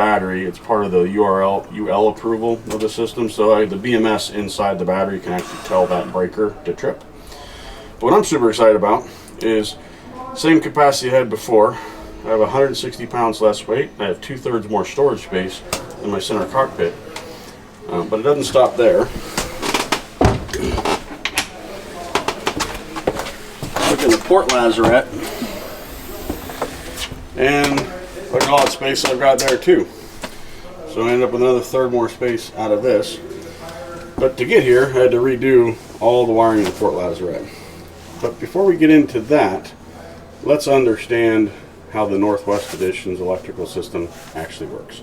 battery. It's part of the UL approval of the system, so the BMS inside the battery can actually tell that breaker to trip. But what I'm super excited about is same capacity I had before. I have 160 pounds less weight. I have 2/3 more storage space in my center cockpit. But it doesn't stop there. Look at the port lazarette, and look at all that space I've got there too. So I ended up with another 1/3 more space out of this. But to get here, I had to redo all the wiring in the port lazarette. But before we get into that, let's understand how the Northwest Edition's electrical system actually works.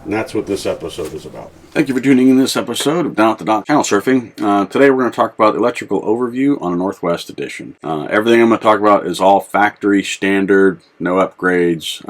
And that's what this episode is about. Thank you for tuning in this episode of Down at the Dock Channel Surfing. Today we're going to talk about electrical overview on a Northwest Edition. Everything I'm going to talk about is all factory standard, no upgrades,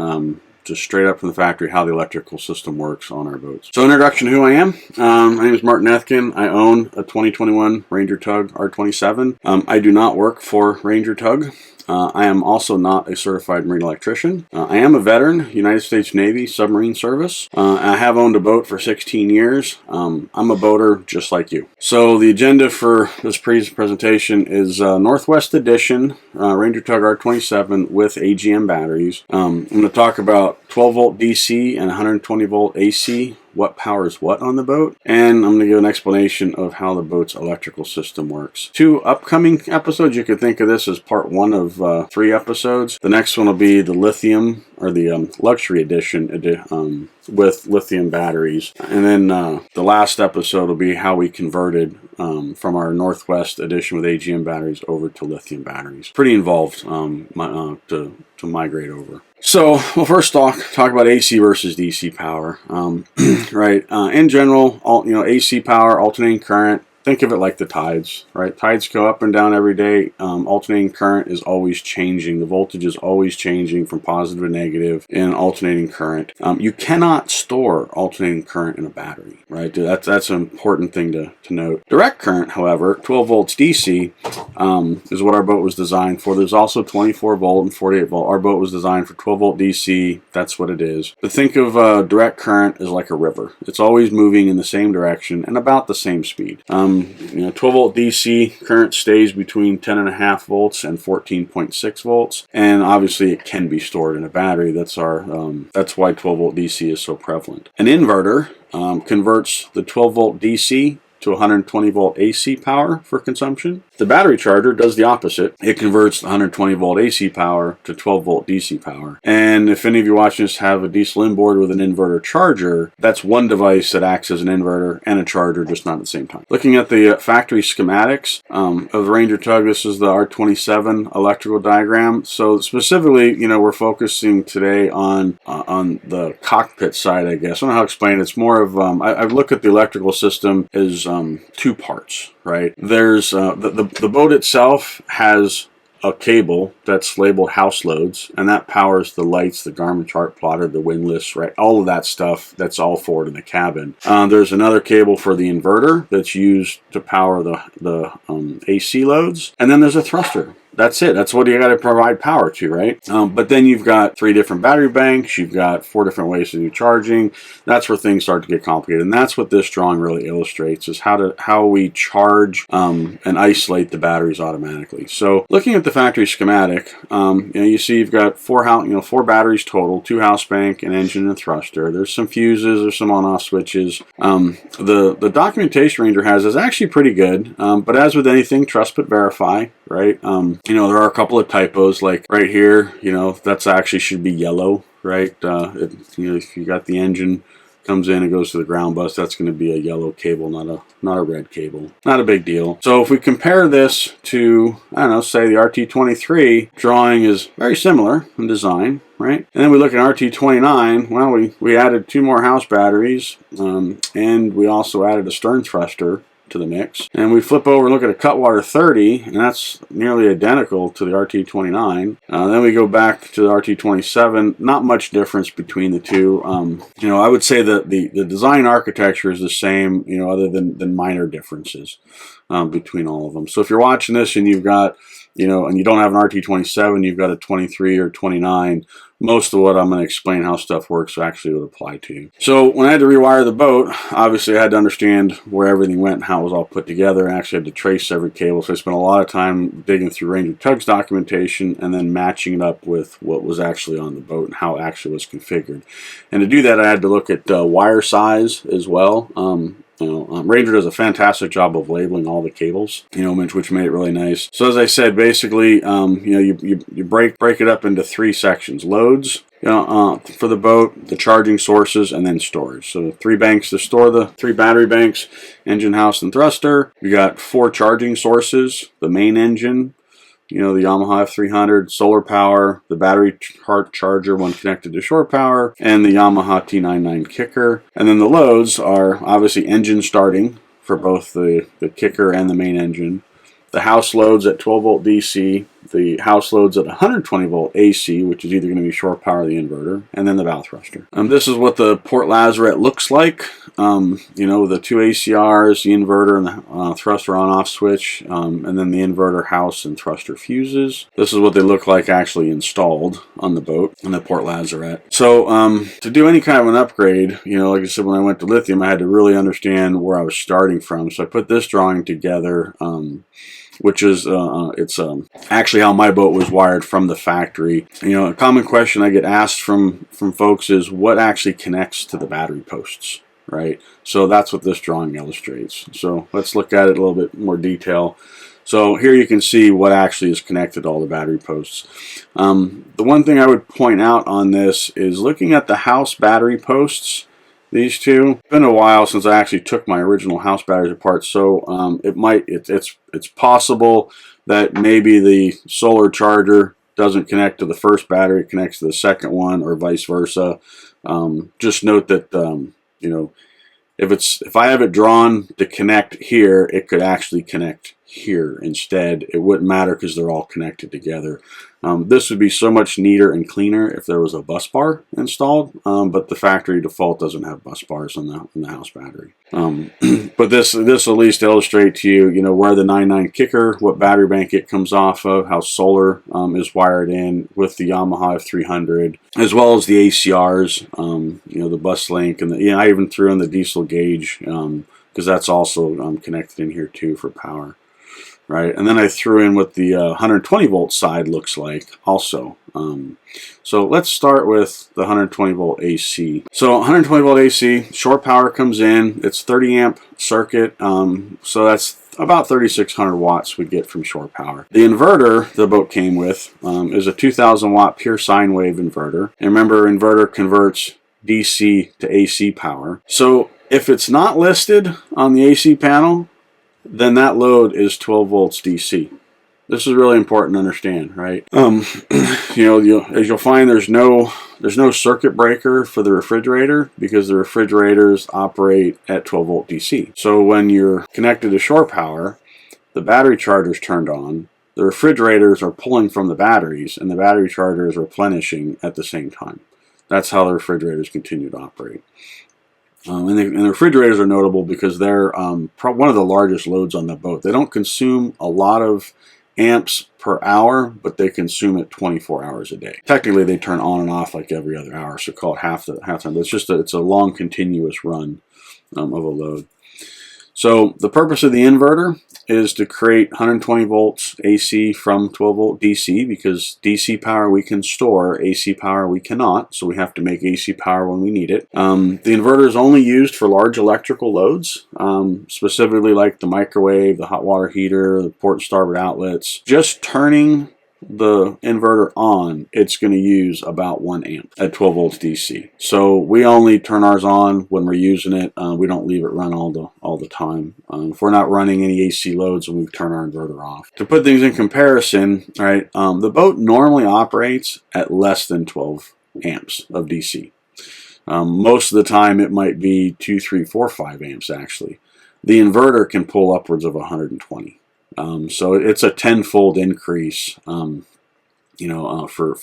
just straight up from the factory how the electrical system works on our boats. So introduction to who I am. My name is Martin Ethkin. I own a 2021 Ranger Tug R27. I do not work for Ranger Tug. I am also not a certified marine electrician. I am a veteran, United States Navy submarine service. I have owned a boat for 16 years. I'm a boater just like you. So the agenda for this presentation is Northwest Edition, Ranger Tug R27 with AGM batteries. I'm going to talk about 12 volt DC and 120 volt AC. What powers what on the boat, and I'm going to give an explanation of how the boat's electrical system works. 2 upcoming episodes, you could think of this as part 1 of 3 episodes. The next one will be the lithium, or the luxury edition with lithium batteries, and then the last episode will be how we converted from our Northwest Edition with AGM batteries over to lithium batteries. Pretty involved to migrate over. So we'll first talk about AC versus DC power. Right. In general, AC power, alternating current. Think of it like the tides, right? Tides go up and down every day. Alternating current is always changing. The voltage is always changing from positive to negative in alternating current. You cannot store alternating current in a battery, right? That's an important thing to note. Direct current, however, 12 volts DC, is what our boat was designed for. There's also 24 volt and 48 volt. Our boat was designed for 12 volt DC. That's what it is. But think of direct current as like a river. It's always moving in the same direction and about the same speed. 12 volt DC current stays between 10.5 volts and 14.6 volts, and obviously it can be stored in a battery. That's why 12 volt DC is so prevalent. An inverter converts the 12 volt DC to 120 volt AC power for consumption. The battery charger does the opposite. It converts 120 volt AC power to 12 volt DC power. And if any of you watching this have a diesel inboard with an inverter charger, that's one device that acts as an inverter and a charger, just not at the same time. Looking at the factory schematics of the Ranger Tug, this is the R27 electrical diagram. So specifically, we're focusing today on the cockpit side, I guess. I don't know how to explain it. It's more of, I look at the electrical system as 2 parts, right? There's the boat itself has a cable that's labeled house loads, and that powers the lights, the Garmin chart plotter, the windlass, right? All of that stuff, that's all forward in the cabin. There's another cable for the inverter that's used to power the AC loads, and then there's a thruster. That's it. That's what you got to provide power to, right? But then you've got 3 different battery banks. You've got 4 different ways to do charging. That's where things start to get complicated, and that's what this drawing really illustrates: is how we charge and isolate the batteries automatically. So, looking at the factory schematic, you see you've got 4 batteries total: 2 house bank, an engine, and a thruster. There's some fuses. There's some on-off switches. The documentation Ranger has is actually pretty good, but as with anything, trust but verify, right? There are a couple of typos, like right here, that's actually should be yellow, right? If you got the engine comes in and goes to the ground bus. That's going to be a yellow cable, not a red cable. Not a big deal. So if we compare this to, I don't know, say the RT23, drawing is very similar in design, right? And then we look at RT29. Well, we added 2 more house batteries, and we also added a stern thruster to the mix. And we flip over and look at a 𝗙𝗥𝗘𝗘𝗘, and that's nearly identical to the RT29. Then we go back to the RT27. Not much difference between the two. You know, I would say that the design architecture is the same, you know, other than minor differences between all of them. So if you're watching this and you've got, you know, and you don't have an RT27, you've got a 23 or 29, most of what I'm going to explain how stuff works actually would apply to you. So when I had to rewire the boat, obviously I had to understand where everything went and how it was all put together. I actually had to trace every cable, so I spent a lot of time digging through Ranger Tug's documentation and then matching it up with what was actually on the boat and how it actually was configured. And to do that, I had to look at wire size as well. Ranger does a fantastic job of labeling all the cables, you know, which made it really nice. So as I said, basically, you know, you break it up into 3 sections: loads, you know, for the boat, the charging sources, and then storage. So 3 banks to store the 3 battery banks, engine, house, and thruster. We got 4 charging sources: the main engine, you know, the Yamaha F300, solar power, the battery charger when connected to shore power, and the Yamaha T99 kicker. And then the loads are obviously engine starting for both the kicker and the main engine. The house loads at 12 volt DC, the house loads at 120 volt AC, which is either going to be shore power or the inverter, and then the bow thruster. This is what the 𝗙𝗥𝗘𝗘𝗘 looks like. You know, the 2 ACRs, the inverter, and the thruster on-off switch, and then the inverter, house, and thruster fuses. This is what they look like actually installed on the boat and the 𝗙𝗥𝗘𝗘𝗘. So to do any kind of an upgrade, you know, like I said, when I went to lithium, I had to really understand where I was starting from. So I put this drawing together, which is it's actually how my boat was wired from the factory. You know, a common question I get asked from folks is what actually connects to the battery posts, right? So that's what this drawing illustrates. So let's look at it a little bit more detail. So here you can see what actually is connected to all the battery posts. The one thing I would point out on this is looking at the house battery posts. These two, it's been a while since I actually took my original house batteries apart, so it's possible that maybe the solar charger doesn't connect to the first battery, it connects to the second one, or vice versa. Just note that you know, if I have it drawn to connect here, it could actually connect here instead. It wouldn't matter because they're all connected together. This would be so much neater and cleaner if there was a bus bar installed, but the factory default doesn't have bus bars in the house battery. But this will at least illustrate to you, you know, where the 99 kicker, what battery bank it comes off of, how solar is wired in with the Yamaha F300, as well as the ACRs, you know, the bus link, and you know, I even threw in the diesel gauge because that's also connected in here too for power. Right, and then I threw in what the 120 volt side looks like also. So let's start with the 120 volt AC. So 120 volt AC, shore power comes in. It's 30 amp circuit, so that's about 3,600 watts we get from shore power. The inverter the boat came with is a 2,000 watt pure sine wave inverter. And remember, inverter converts DC to AC power. So if it's not listed on the AC panel, then that load is 12 volts DC. This is really important to understand, right? You know, as you'll find, there's no circuit breaker for the refrigerator because the refrigerators operate at 12 volt DC. So when you're connected to shore power, the battery charger's turned on, the refrigerators are pulling from the batteries, and the battery charger is replenishing at the same time. That's how the refrigerators continue to operate. And the refrigerators are notable because they're one of the largest loads on the boat. They don't consume a lot of amps per hour, but they consume it 24 hours a day. Technically, they turn on and off like every other hour, so call it half time. But it's a long continuous run of a load. So the purpose of the inverter is to create 120 volts AC from 12 volt DC, because DC power we can store, AC power we cannot, so we have to make AC power when we need it. The inverter is only used for large electrical loads, specifically like the microwave, the hot water heater, the port and starboard outlets. Just turning the inverter on, it's going to use about 1 amp at 12 volts DC. So we only turn ours on when we're using it. We don't leave it run all the time. If we're not running any AC loads, we turn our inverter off. To put things in comparison, right, the boat normally operates at less than 12 amps of DC. Most of the time it might be 2, 3, 4, 5 amps actually. The inverter can pull upwards of 120. So it's a tenfold increase, for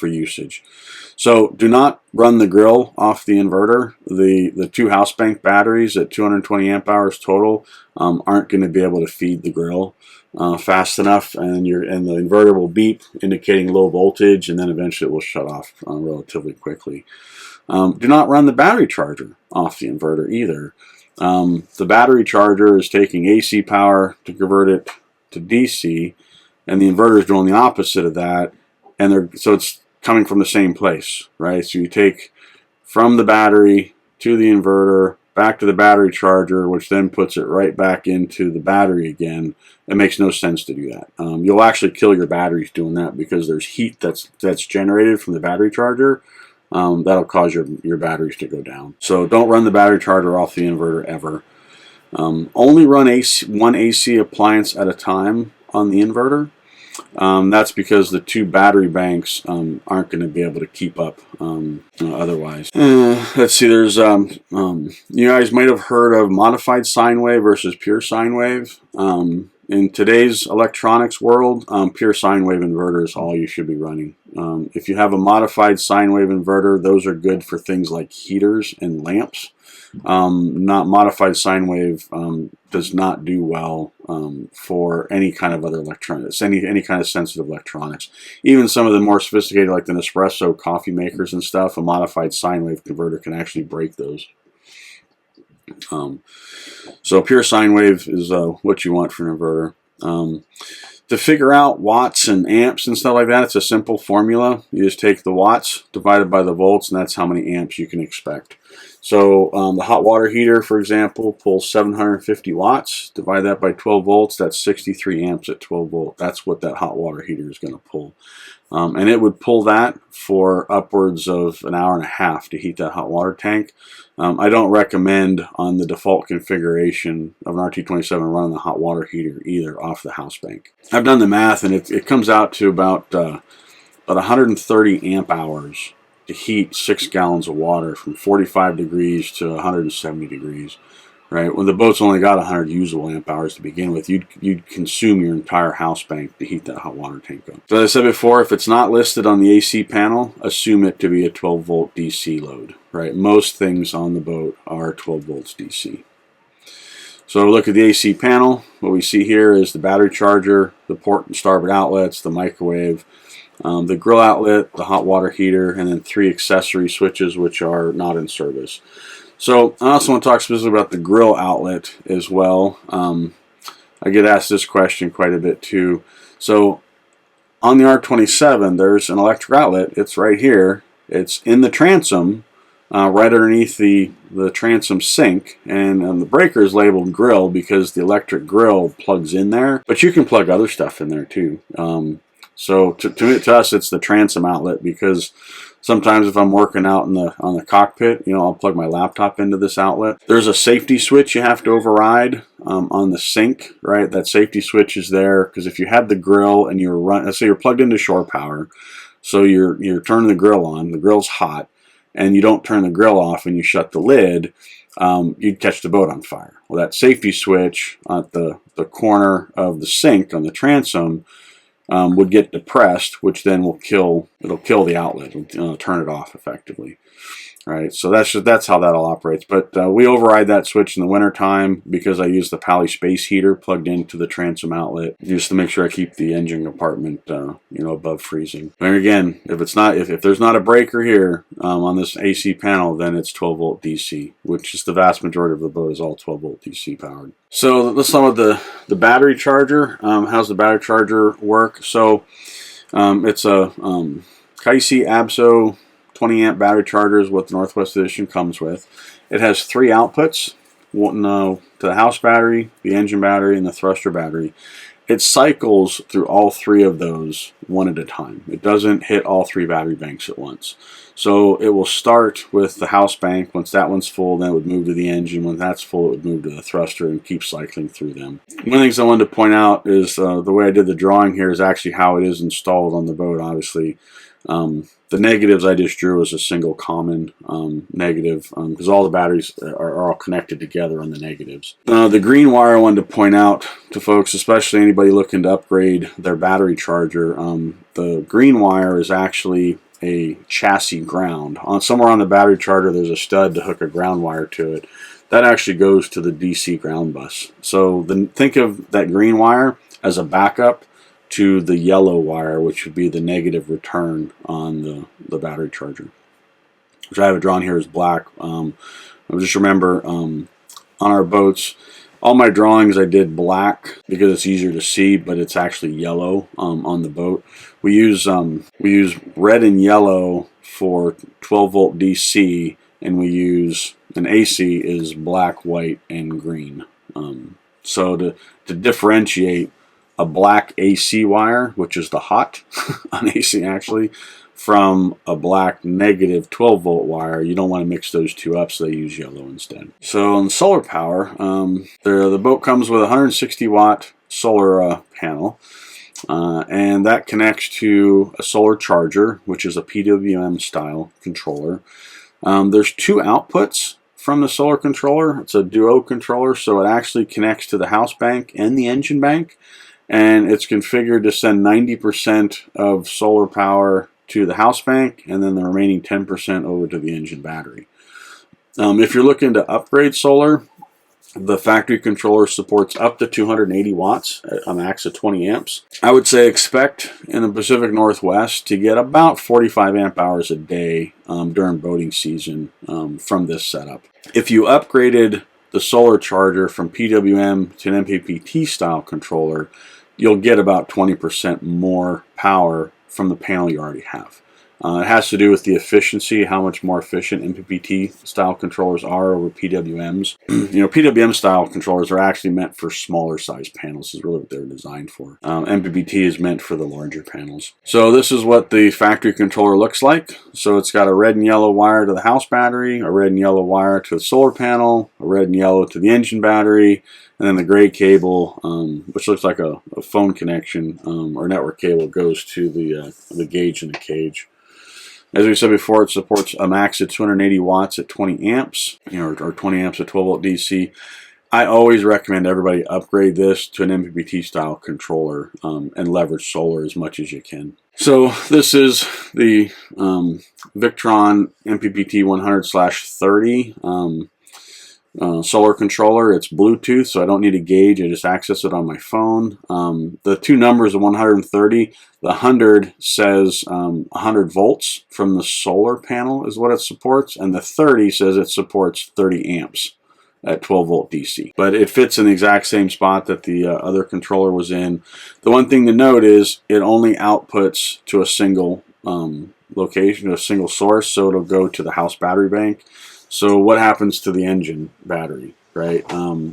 usage. So do not run the grill off the inverter. The 2 house bank batteries at 220 amp hours total aren't going to be able to feed the grill fast enough, and the inverter will beep indicating low voltage, and then eventually it will shut off relatively quickly. Do not run the battery charger off the inverter either. The battery charger is taking AC power to convert it to DC, and the inverter is doing the opposite of that, and so it's coming from the same place, right? So you take from the battery to the inverter, back to the battery charger, which then puts it right back into the battery again. It makes no sense to do that. You'll actually kill your batteries doing that, because there's heat that's generated from the battery charger. That'll cause your batteries to go down. So don't run the battery charger off the inverter ever. Only run one AC appliance at a time on the inverter. That's because the 2 battery banks aren't going to be able to keep up otherwise. Let's see, there's you guys might have heard of modified sine wave versus pure sine wave. In today's electronics world, pure sine wave inverter is all you should be running. If you have a modified sine wave inverter, those are good for things like heaters and lamps. Not modified sine wave does not do well for any kind of other electronics, any kind of sensitive electronics. Even some of the more sophisticated, like the Nespresso coffee makers and stuff, a modified sine wave converter can actually break those. So pure sine wave is what you want for an inverter. To figure out watts and amps and stuff like that, it's a simple formula. You just take the watts divided by the volts, and that's how many amps you can expect. So the hot water heater, for example, pulls 750 watts. Divide that by 12 volts, that's 63 amps at 12 volts. That's what that hot water heater is going to pull. And it would pull that for upwards of an hour and a half to heat that hot water tank. I don't recommend on the default configuration of an RT27 running the hot water heater either off the house bank. I've done the math, and it comes out to about 130 amp hours to heat 6 gallons of water from 45 degrees to 170 degrees. Right, when the boat's only got 100 usable amp hours to begin with, you'd consume your entire house bank to heat that hot water tank up. So as I said before, if it's not listed on the AC panel, assume it to be a 12 volt DC load. Right, most things on the boat are 12 volts DC. So look at the AC panel. What we see here is the battery charger, the port and starboard outlets, the microwave, the grill outlet, the hot water heater, and then 3 accessory switches which are not in service. So I also want to talk specifically about the grill outlet as well. I get asked this question quite a bit too. So on the R27, there's an electric outlet. It's right here. It's in the transom, right underneath the transom sink, and the breaker is labeled grill because the electric grill plugs in there. But you can plug other stuff in there too. So to us, it's the transom outlet, because sometimes if I'm working out on the cockpit, I'll plug my laptop into this outlet. There's a safety switch you have to override on the sink, right? That safety switch is there because if you had the grill and let's say you're plugged into shore power, so you're turning the grill on, the grill's hot, and you don't turn the grill off and you shut the lid, you'd catch the boat on fire. Well, that safety switch at the corner of the sink on the transom would get depressed, which then will kill the outlet. It'll turn it off effectively. All right, so that's how that all operates. But we override that switch in the wintertime because I use the Pally space heater plugged into the transom outlet just to make sure I keep the engine compartment above freezing. And again, if there's not a breaker here on this AC panel, then it's 12 volt DC, which is the vast majority of the boat is all 12 volt DC powered. So let's start with the battery charger. How's the battery charger work? So it's a 𝗙𝗙𝗘𝗘 20 amp battery charger is what the Northwest Edition comes with. It has 3 outputs, one to the house battery, the engine battery, and the thruster battery. it cycles through all three of those one at a time. It doesn't hit all three battery banks at once. So it will start with the house bank. Once that one's full, then it would move to the engine. When that's full, it would move to the thruster and keep cycling through them. One of the things I wanted to point out is the way I did the drawing here is actually how it is installed on the boat, obviously. The negatives I just drew as a single common negative because all the batteries are all connected together on the negatives. The green wire I wanted to point out to folks, especially anybody looking to upgrade their battery charger, the green wire is actually a chassis ground. Somewhere on the battery charger there's a stud to hook a ground wire to it. That actually goes to the DC ground bus. So think of that green wire as a backup to the yellow wire, which would be the negative return on the battery charger, which I have it drawn here as black. Just remember, on our boats, all my drawings I did black because it's easier to see, but it's actually yellow on the boat. We use red and yellow for 12 volt DC, and we use an AC is black, white, and green. So to differentiate a black AC wire, which is the hot on AC actually, from a black negative 12 volt wire, you don't want to mix those two up, so they use yellow instead. So on solar power, the boat comes with a 160 watt solar panel, and that connects to a solar charger, which is a PWM style controller. There's two outputs from the solar controller. It's a duo controller, so it actually connects to the house bank and the engine bank, and it's configured to send 90% of solar power to the house bank and then the remaining 10% over to the engine battery. If you're looking to upgrade solar, the factory controller supports up to 280 watts at a max of 20 amps. I would say expect in the Pacific Northwest to get about 45 amp hours a day during boating season from this setup. If you upgraded the solar charger from PWM to an MPPT style controller, you'll get about 20% more power from the panel you already have. It has to do with the efficiency, how much more efficient MPPT style controllers are over PWMs. PWM style controllers are actually meant for smaller size panels. This is really what they're designed for. MPPT is meant for the larger panels. So this is what the factory controller looks like. So it's got a red and yellow wire to the house battery, a red and yellow wire to the solar panel, a red and yellow to the engine battery, and then the gray cable, which looks like a phone connection or network cable, goes to the gauge and the cage. As we said before, it supports a max of 280 watts at 20 amps, or 20 amps at 12 volt DC. I always recommend everybody upgrade this to an MPPT style controller and leverage solar as much as you can. So this is the Victron MPPT 100/30 solar controller. It's Bluetooth, so I don't need a gauge. I just access it on my phone. The two numbers of 130, the 100 says 100 volts from the solar panel is what it supports, and the 30 says it supports 30 amps at 12 volt DC. But it fits in the exact same spot that the other controller was in. The one thing to note is it only outputs to a single location, a single source, so it'll go to the house battery bank. So what happens to the engine battery, right?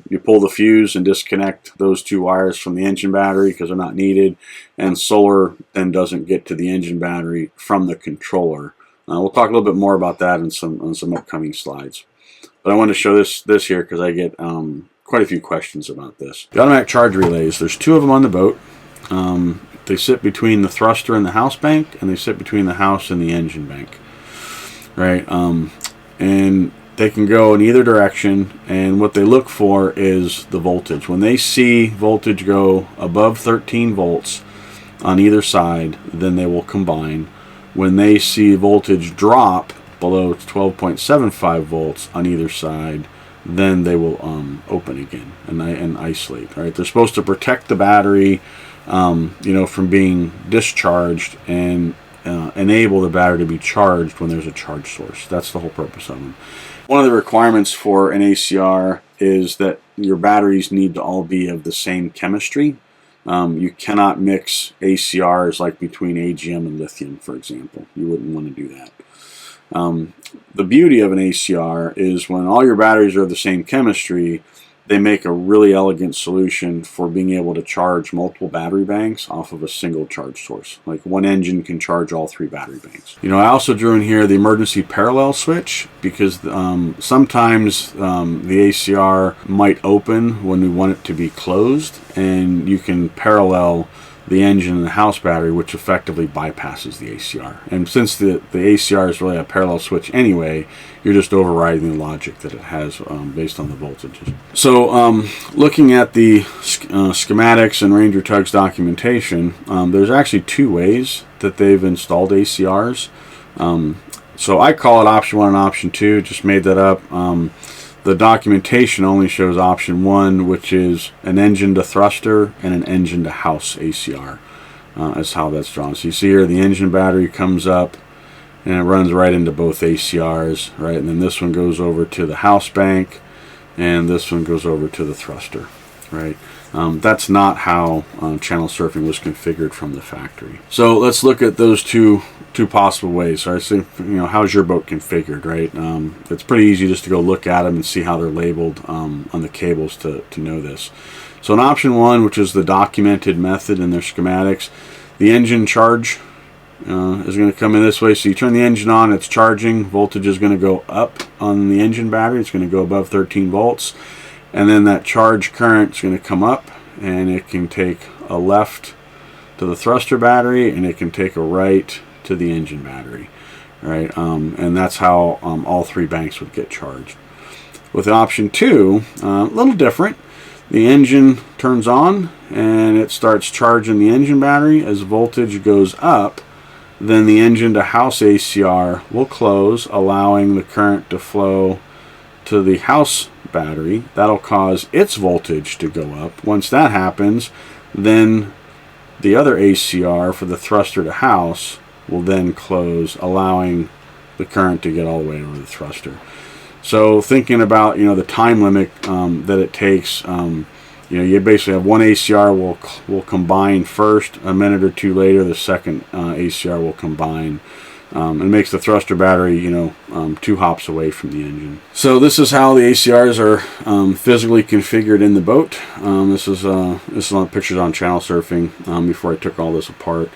You pull the fuse and disconnect those two wires from the engine battery because they're not needed, and solar then doesn't get to the engine battery from the controller. We'll talk a little bit more about that in some upcoming slides. But I want to show this here because I get quite a few questions about this. The automatic charge relays, there's two of them on the boat. They sit between the thruster and the house bank, and they sit between the house and the engine bank, right? And they can go in either direction, and what they look for is the voltage. When they see voltage go above 13 volts on either side, then they will combine. When they see voltage drop below 12.75 volts on either side, then they will open again and isolate. Right? They're supposed to protect the battery, from being discharged and enable the battery to be charged when there's a charge source. That's the whole purpose of them. One of the requirements for an ACR is that your batteries need to all be of the same chemistry. You cannot mix ACRs like between AGM and lithium, for example. You wouldn't want to do that. The beauty of an ACR is when all your batteries are of the same chemistry, they make a really elegant solution for being able to charge multiple battery banks off of a single charge source. Like one engine can charge all 3 battery banks. You know, I also drew in here the emergency parallel switch because sometimes the ACR might open when we want it to be closed, and you can parallel the engine and the house battery, which effectively bypasses the ACR. And since the ACR is really a parallel switch anyway, you're just overriding the logic that it has based on the voltages. So looking at the schematics and Ranger Tug's documentation, there's actually 2 ways that they've installed ACRs. So I call it option 1 and option 2, just made that up. The documentation only shows option 1, which is an engine to thruster and an engine to house ACR. That's how that's drawn. So you see here the engine battery comes up and it runs right into both ACRs, right? And then this one goes over to the house bank and this one goes over to the thruster, right? That's not how channel surfing was configured from the factory. So let's look at those two possible ways. So I say, you know, how's your boat configured, right? It's pretty easy just to go look at them and see how they're labeled on the cables to know this. So in option 1, which is the documented method in their schematics, the engine charge is going to come in this way. So you turn the engine on, it's charging, voltage is going to go up on the engine battery, it's going to go above 13 volts, and then that charge current is going to come up and it can take a left to the thruster battery and it can take a right to the engine battery, right? And that's how all 3 banks would get charged. With option 2, a little different. The engine turns on and it starts charging the engine battery. As voltage goes up, then the engine to house ACR will close, allowing the current to flow to the house battery. That'll cause its voltage to go up. Once that happens, then the other ACR for the thruster to house will then close, allowing the current to get all the way over the thruster. So thinking about, you know, the time limit that it takes, you know, you basically have one ACR will combine first. A minute or 2 later, the second ACR will combine. And makes the thruster battery, you know, 2 hops away from the engine. So this is how the ACRs are physically configured in the boat. This is on pictures on channel surfing before I took all this apart.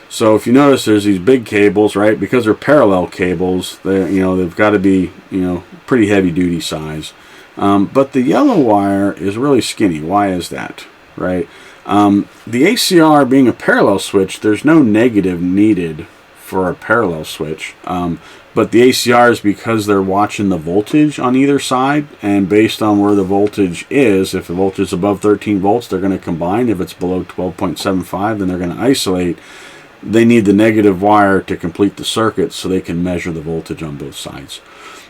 So if you notice, there's these big cables, right? Because they're parallel cables, they've got to be, you know, pretty heavy duty size. But the yellow wire is really skinny. Why is that, right? The ACR being a parallel switch, there's no negative needed for a parallel switch. But the ACRs, because they're watching the voltage on either side, and based on where the voltage is, if the voltage is above 13 volts, they're going to combine. If it's below 12.75, then they're going to isolate. They need the negative wire to complete the circuit so they can measure the voltage on both sides.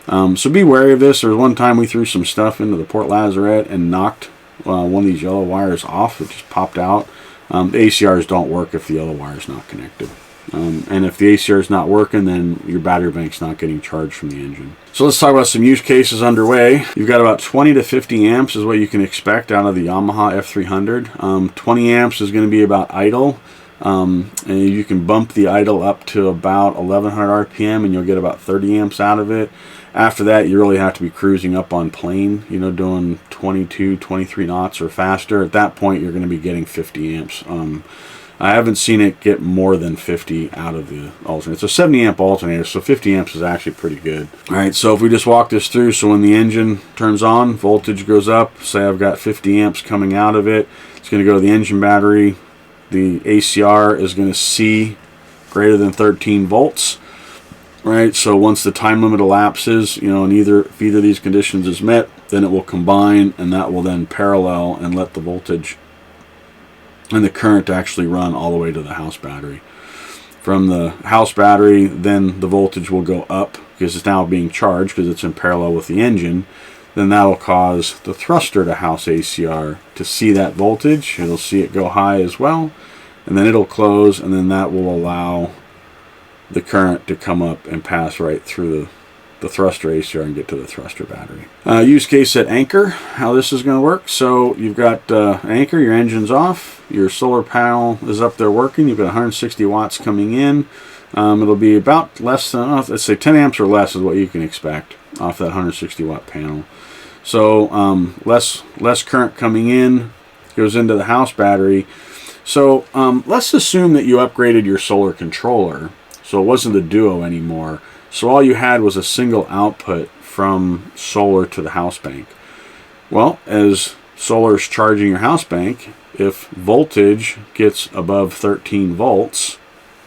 So be wary of this. There was one time we threw some stuff into the Port Lazaret and knocked one of these yellow wires off. It just popped out. The ACRs don't work if the yellow wire is not connected. And if the ACR is not working, then your battery bank's not getting charged from the engine. So let's talk about some use cases underway. You've got about 20 to 50 amps is what you can expect out of the Yamaha F300. 20 amps is going to be about idle. And you can bump the idle up to about 1100 RPM and you'll get about 30 amps out of it. After that, you really have to be cruising up on plane, you know, doing 22, 23 knots or faster. At that point, you're going to be getting 50 amps. I haven't seen it get more than 50 out of the alternator. It's a 70 amp alternator, so 50 amps is actually pretty good. All right, so if we just walk this through, so when the engine turns on, voltage goes up. Say I've got 50 amps coming out of it. It's going to go to the engine battery. The ACR is going to see greater than 13 volts. Right, so once the time limit elapses, you know, and if either of these conditions is met, then it will combine, and that will then parallel and let the voltage and the current actually run all the way to the house battery. From the house battery, then the voltage will go up because it's now being charged because it's in parallel with the engine. Then that will cause the thruster to house ACR to see that voltage. It'll see it go high as well, and then it'll close, and then that will allow the current to come up and pass right through the thruster ACR and get to the thruster battery. Use case at anchor, how this is going to work. So you've got anchor, your engine's off, your solar panel is up there working, you've got 160 watts coming in. It'll be about less than, let's say 10 amps or less is what you can expect off that 160 watt panel. So less current coming in goes into the house battery. So let's assume that you upgraded your solar controller, so it wasn't the Duo anymore. So all you had was a single output from solar to the house bank. Well, as solar is charging your house bank, if voltage gets above 13 volts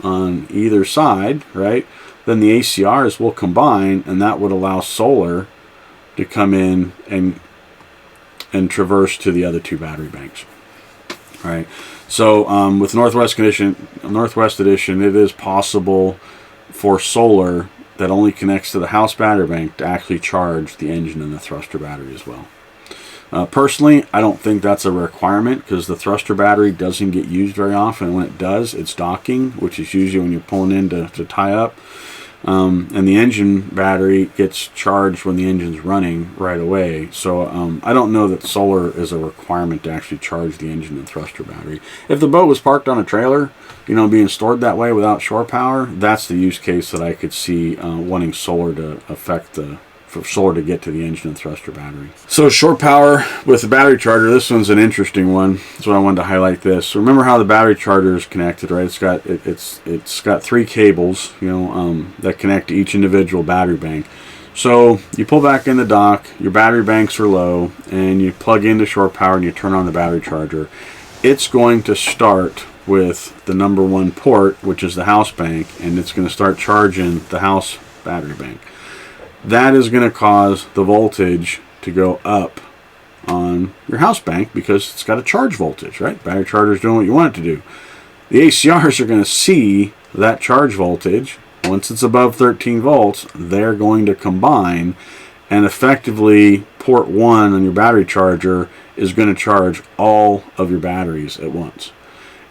on either side, right, then the ACRs will combine, and that would allow solar to come in and traverse to the other two battery banks. Right. So with Northwest Edition, it is possible for solar that only connects to the house battery bank to actually charge the engine and the thruster battery as well. Personally, I don't think that's a requirement, because the thruster battery doesn't get used very often, and when it does, it's docking, which is usually when you're pulling in to tie up. And the engine battery gets charged when the engine's running right away. So I don't know that solar is a requirement to actually charge the engine and thruster battery. If the boat was parked on a trailer, you know, being stored that way without shore power, that's the use case that I could see wanting solar to affect for solar to get to the engine and thruster battery. So shore power with the battery charger, this one's an interesting one. That's why I wanted to highlight this. So remember how the battery charger is connected, right? It's got 3 cables, you know, that connect to each individual battery bank. So you pull back in the dock, your battery banks are low, and you plug into shore power and you turn on the battery charger. It's going to start with the number 1 port, which is the house bank, and it's going to start charging the house battery bank. That is going to cause the voltage to go up on your house bank, because it's got a charge voltage, right? Battery charger is doing what you want it to do. The ACRs are going to see that charge voltage. Once it's above 13 volts, they're going to combine, and effectively port 1 on your battery charger is going to charge all of your batteries at once.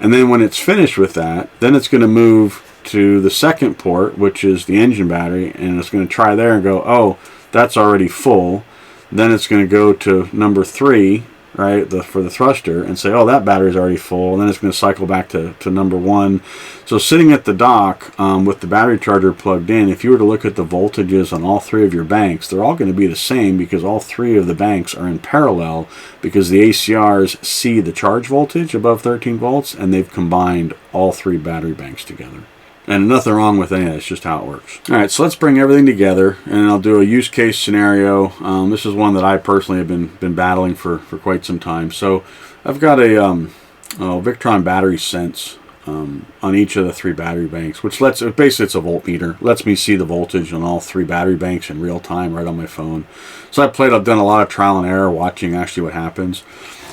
And then when it's finished with that, then it's going to move to the second port, which is the engine battery, and it's going to try there and go, oh, that's already full. Then it's going to go to number 3, right, for the thruster, and say, oh, that battery's already full. And then it's going to cycle back to number 1. So sitting at the dock with the battery charger plugged in, if you were to look at the voltages on all 3 of your banks, they're all going to be the same, because all 3 of the banks are in parallel, because the ACRs see the charge voltage above 13 volts, and they've combined all 3 battery banks together. And nothing wrong with any of that, it's just how it works. All right, so let's bring everything together, and I'll do a use case scenario. This is one that I personally have been battling for quite some time. So I've got a Victron battery sense on each of the 3 battery banks, which basically it's a voltmeter. Lets me see the voltage on all 3 battery banks in real time right on my phone. So I've done a lot of trial and error watching actually what happens.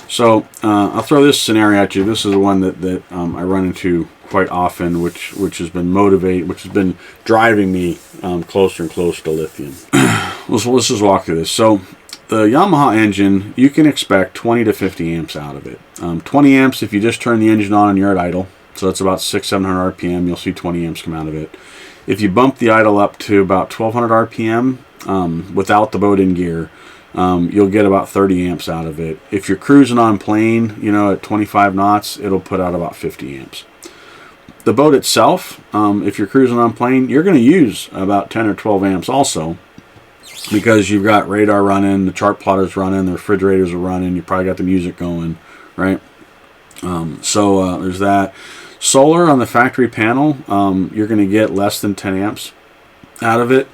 So I'll throw this scenario at you. This is the one that I run into quite often, which has been driving me closer and closer to lithium. Let's just walk through this. So the Yamaha engine, you can expect 20 to 50 amps out of it. 20 amps if you just turn the engine on and you're at idle. So that's about 600-700 RPM. You'll see 20 amps come out of it. If you bump the idle up to about 1200 RPM without the boat in gear, you'll get about 30 amps out of it. If you're cruising on plane, you know, at 25 knots, it'll put out about 50 amps. The boat itself, if you're cruising on plane, you're going to use about 10 or 12 amps also, because you've got radar running, the chart plotters running, the refrigerators are running, you probably got the music going, right? So there's that. Solar on the factory panel, you're going to get less than 10 amps out of it.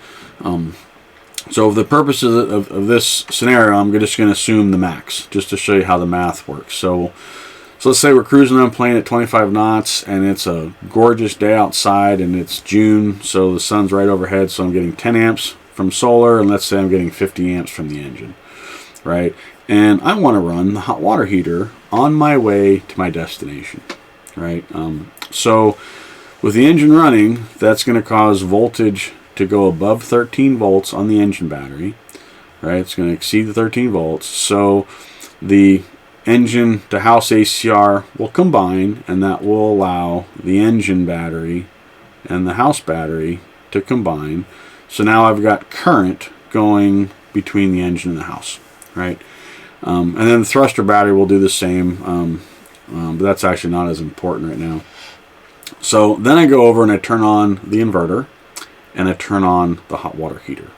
So for the purposes of this scenario, I'm just going to assume the max, just to show you how the math works. So let's say we're cruising on plane at 25 knots, and it's a gorgeous day outside, and it's June, so the sun's right overhead, so I'm getting 10 amps from solar, and let's say I'm getting 50 amps from the engine, right? And I want to run the hot water heater on my way to my destination, right? So with the engine running, that's going to cause voltage to go above 13 volts on the engine battery, right? It's going to exceed the 13 volts. So the engine to house ACR will combine, and that will allow the engine battery and the house battery to combine. So now I've got current going between the engine and the house, right? And then the thruster battery will do the same, but that's actually not as important right now. So then I go over and I turn on the inverter, and I turn on the hot water heater.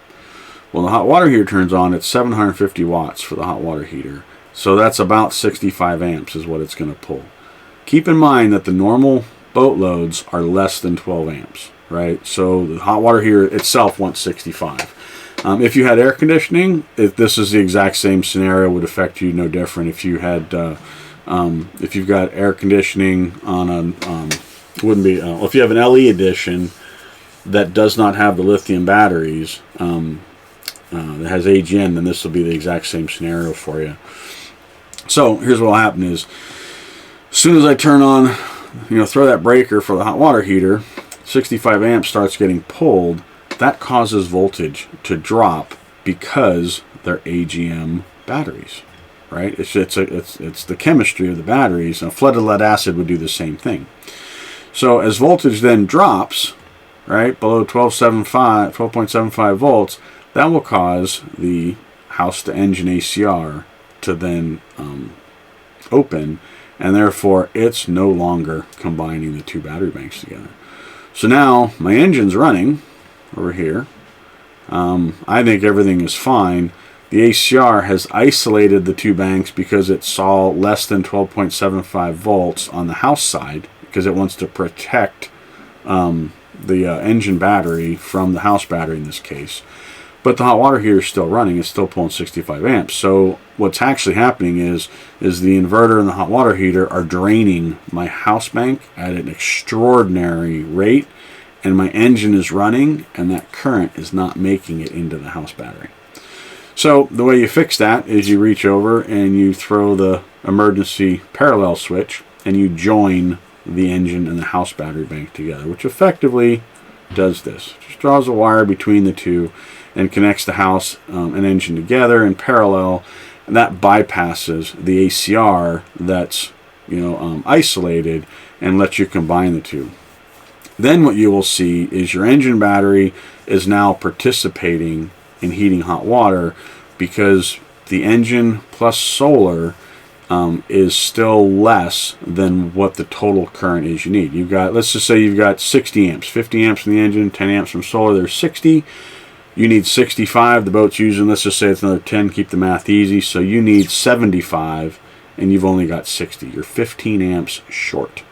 Well, the hot water heater turns on at 750 watts for the hot water heater. So that's about 65 amps is what it's going to pull. Keep in mind that the normal boat loads are less than 12 amps, right? So the hot water heater itself wants 65. If you had air conditioning, this is the exact same scenario, would affect you no different. If you had, if you've got air conditioning on a, wouldn't be, if you have an LE edition that does not have the lithium batteries, that has AGM, then this will be the exact same scenario for you. So here's what will happen is, as soon as I turn on, throw that breaker for the hot water heater, 65 amps starts getting pulled. That causes voltage to drop because they're AGM batteries, right? It's the chemistry of the batteries. Now, flooded lead acid would do the same thing. So as voltage then drops, right, below 12.75 volts, that will cause the house to engine ACR to then open, and therefore it's no longer combining the two battery banks together. So now my engine's running over here. I think everything is fine. The ACR has isolated the two banks because it saw less than 12.75 volts on the house side, because it wants to protect the engine battery from the house battery in this case. But the hot water heater is still running. It's still pulling 65 amps. So what's actually happening is the inverter and the hot water heater are draining my house bank at an extraordinary rate, and my engine is running, and that current is not making it into the house battery. So the way you fix that is you reach over and you throw the emergency parallel switch, and you join the engine and the house battery bank together, which effectively does this. Just draws a wire between the two and connects the house and engine together in parallel, and that bypasses the ACR that's isolated and lets you combine the two. Then what you will see is your engine battery is now participating in heating hot water, because the engine plus solar is still less than what the total current is you need. You've got, let's just say you've got 60 amps, 50 amps from the engine, 10 amps from solar, there's 60. You need 65, the boat's using, let's just say it's another 10, keep the math easy, so you need 75, and you've only got 60. You're 15 amps short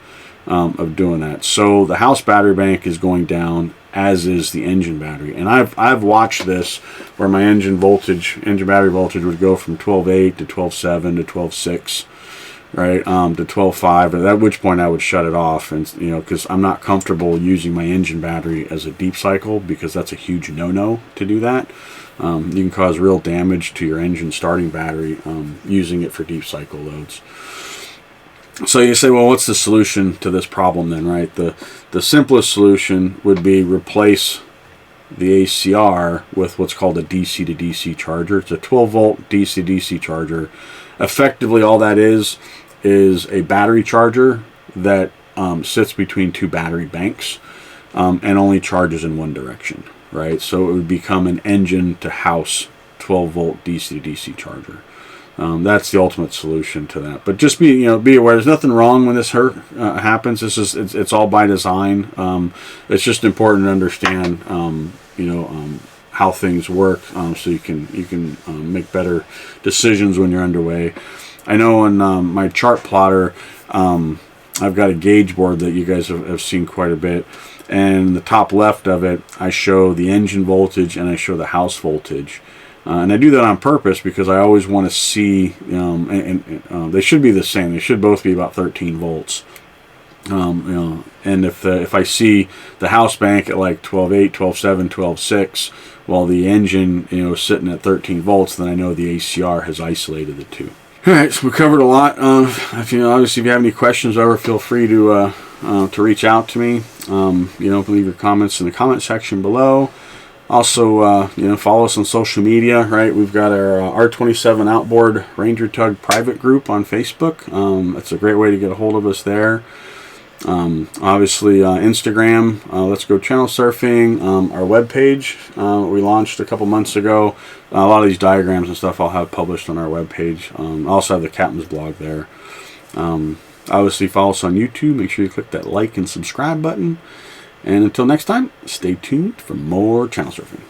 of doing that. So the house battery bank is going down, as is the engine battery. And I've watched this where my engine battery voltage would go from 12.8 to 12.7 to 12.6, right, to 12.5, at which point I would shut it off, and because I'm not comfortable using my engine battery as a deep cycle, because that's a huge no-no to do that. You can cause real damage to your engine starting battery using it for deep cycle loads. So you say, well, what's the solution to this problem then, right? The simplest solution would be replace the ACR with what's called a DC to DC charger. It's a 12 volt DC to DC charger. Effectively, all that is a battery charger that sits between two battery banks and only charges in one direction, right? So it would become an engine to house 12 volt DC to DC charger. That's the ultimate solution to that. But just be aware. There's nothing wrong when this happens. It's all by design. It's just important to understand, how things work, so you can make better decisions when you're underway. I know on my chart plotter, I've got a gauge board that you guys have seen quite a bit. And the top left of it, I show the engine voltage and I show the house voltage. And I do that on purpose because I always want to see, they should be the same. They should both be about 13 volts. And if I see the house bank at like 12.8, 12.7, 12.6, while the engine, is sitting at 13 volts, then I know the ACR has isolated the two. All right, so we covered a lot. Obviously, if you have any questions, feel free to reach out to me. Leave your comments in the comment section below. Also, follow us on social media, right? We've got our R27 outboard Ranger Tug private group on Facebook. That's a great way to get a hold of us there. Obviously, Instagram, Let's Go Channel Surfing, our webpage we launched a couple months ago. A lot of these diagrams and stuff I'll have published on our webpage. I also have the captain's blog there. Obviously, follow us on YouTube. Make sure you click that like and subscribe button. And until next time, stay tuned for more channel surfing.